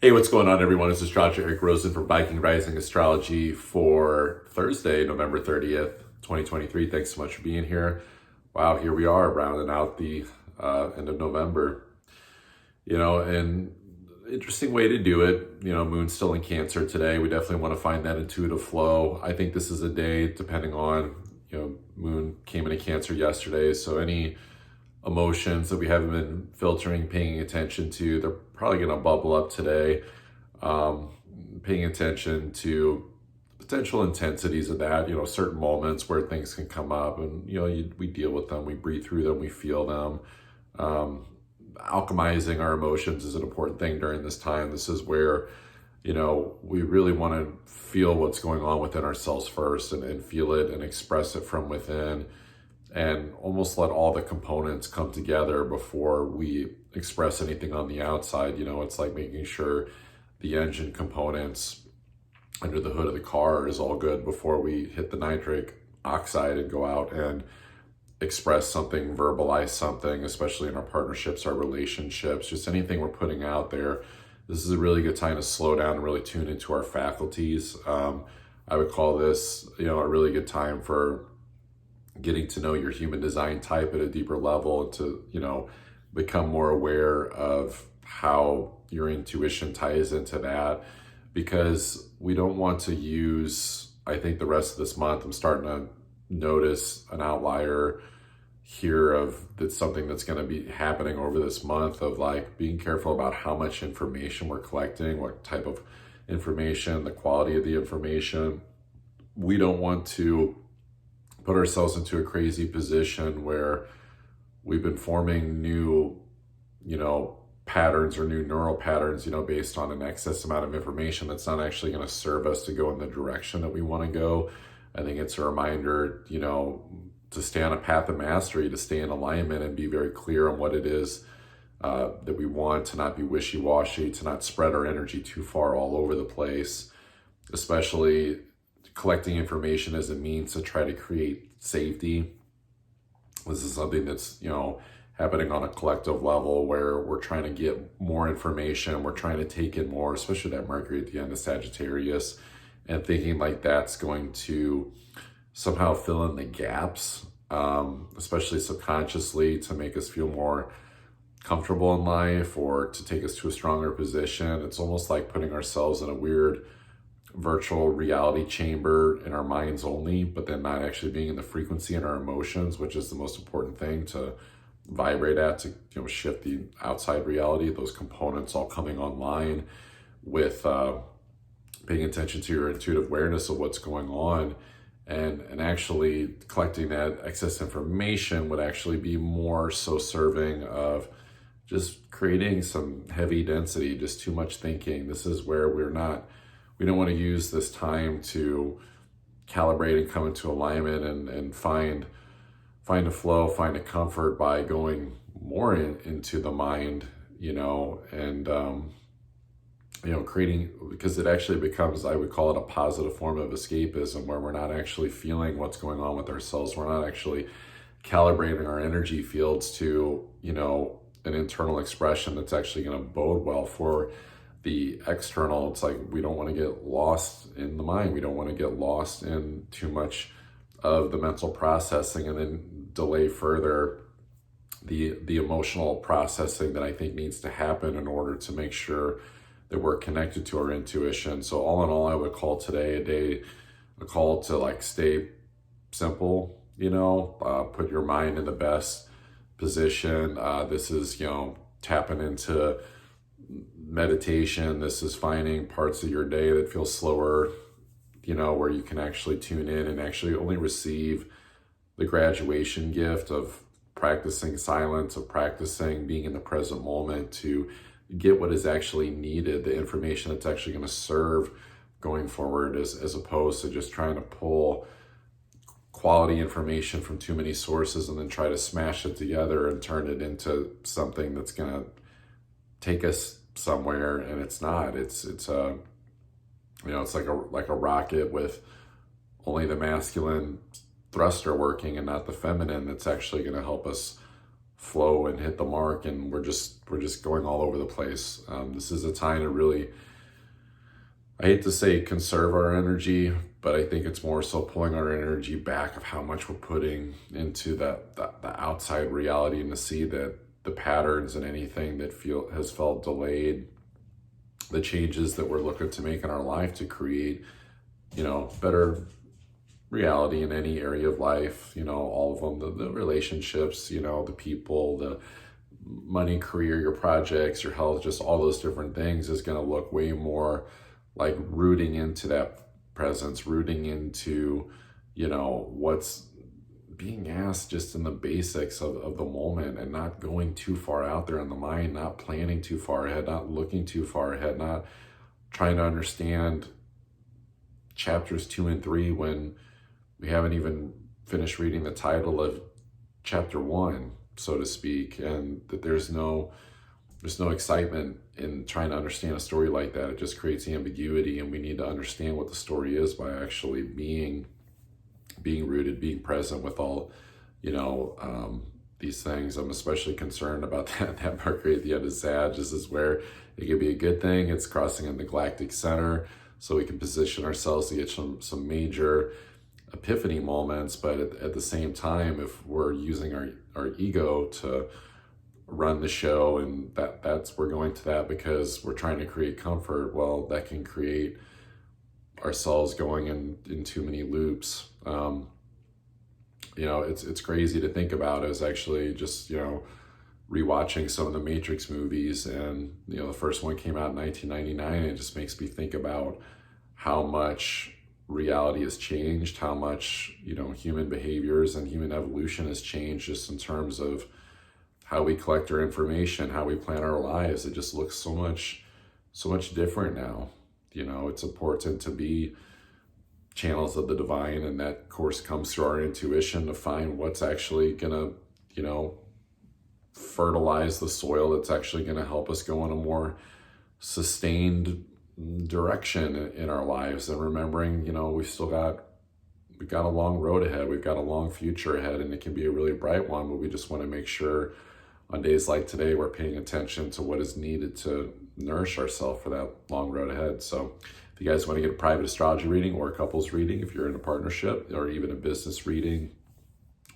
Hey, what's going on, everyone? It's astrologer Eric Rosen from Viking Rising Astrology for Thursday, November 30th, 2023. Thanks so much for being here. Wow, here we are, rounding out the end of November. And interesting way to do it. Moon's still in Cancer today. We definitely want to find that intuitive flow. I think this is a day, depending on, Moon came into Cancer yesterday, so any emotions that we haven't been filtering, paying attention to, they're probably going to bubble up today. Paying attention to potential intensities of that, certain moments where things can come up and, we deal with them, we breathe through them, we feel them. Alchemizing our emotions is an important thing during this time. This is where, we really want to feel what's going on within ourselves first and feel it and express it from within, and almost let all the components come together before we express anything on the outside. It's like making sure the engine components under the hood of the car is all good before we hit the nitric oxide and go out and express something, verbalize something, especially in our partnerships, our relationships, just anything we're putting out there. This is a really good time to slow down and really tune into our faculties. I would call this, a really good time for getting to know your human design type at a deeper level, and to, become more aware of how your intuition ties into that, because we don't want to use, I think the rest of this month, I'm starting to notice an outlier here of that's something that's going to be happening over this month, of like being careful about how much information we're collecting, what type of information, the quality of the information. We don't want to put ourselves into a crazy position where we've been forming new, patterns or new neural patterns, based on an excess amount of information that's not actually going to serve us to go in the direction that we want to go. I think it's a reminder, to stay on a path of mastery, to stay in alignment and be very clear on what it is that we want, to not be wishy-washy, to not spread our energy too far all over the place, especially collecting information as a means to try to create safety. This is something that's, happening on a collective level where we're trying to get more information. We're trying to take in more, especially that Mercury at the end of Sagittarius, and thinking like that's going to somehow fill in the gaps, especially subconsciously, to make us feel more comfortable in life or to take us to a stronger position. It's almost like putting ourselves in a weird virtual reality chamber in our minds only, but then not actually being in the frequency in our emotions, which is the most important thing to vibrate at, to shift the outside reality. Those components all coming online with paying attention to your intuitive awareness of what's going on, and actually collecting that excess information would actually be more so serving of just creating some heavy density, just too much thinking. This is where we don't want to use this time to calibrate and come into alignment and find a flow, find a comfort by going more into the mind, and creating, because it actually becomes, I would call it a positive form of escapism, where we're not actually feeling what's going on with ourselves. We're not actually calibrating our energy fields to, an internal expression that's actually going to bode well for the external. It's like we don't want to get lost in the mind. We don't want to get lost in too much of the mental processing, and then delay further the emotional processing that I think needs to happen in order to make sure that we're connected to our intuition. So all in all, I would call today a call to like stay simple, put your mind in the best position. This is, tapping into meditation. This is finding parts of your day that feel slower, where you can actually tune in and actually only receive the graduation gift of practicing silence, of practicing being in the present moment, to get what is actually needed, the information that's actually going to serve going forward, as opposed to just trying to pull quality information from too many sources and then try to smash it together and turn it into something that's going to take us somewhere. And it's not. It's it's like a rocket with only the masculine thruster working and not the feminine, that's actually going to help us flow and hit the mark, and we're just going all over the place. This is a time to really, I hate to say conserve our energy, but I think it's more so pulling our energy back of how much we're putting into the outside reality, and to see that the patterns and anything that has felt delayed, the changes that we're looking to make in our life to create, better reality in any area of life, all of them, the relationships, the people, the money, career, your projects, your health, just all those different things is going to look way more like rooting into that presence, rooting into, what's being asked just in the basics of the moment, and not going too far out there in the mind, not planning too far ahead, not looking too far ahead, not trying to understand chapters 2 and 3 when we haven't even finished reading the title of chapter 1, so to speak, and that there's no excitement in trying to understand a story like that. It just creates ambiguity, and we need to understand what the story is by actually being rooted, being present with all, these things. I'm especially concerned about that Mercury at the end of Sag. This is where it could be a good thing. It's crossing in the galactic center, so we can position ourselves to get some major epiphany moments. But at the same time, if we're using our ego to run the show, and we're going to that because we're trying to create comfort, well, that can create ourselves going in too many loops. It's crazy to think about. As actually just rewatching some of the Matrix movies, and the first one came out in 1999, and it just makes me think about how much reality has changed, how much human behaviors and human evolution has changed, just in terms of how we collect our information, how we plan our lives. It just looks so much different now. It's important to be channels of the divine, and that of course comes through our intuition to find what's actually gonna fertilize the soil, that's actually gonna help us go in a more sustained direction in our lives. And remembering we've got a long road ahead, we've got a long future ahead, and it can be a really bright one, but we just want to make sure on days like today we're paying attention to what is needed to nourish ourselves for that long road ahead. So if you guys want to get a private astrology reading or a couples reading, if you're in a partnership, or even a business reading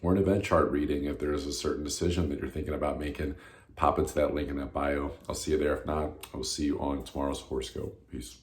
or an event chart reading, if there's a certain decision that you're thinking about making, pop into that link in that bio. I'll see you there. If not, I will see you on tomorrow's horoscope. Peace.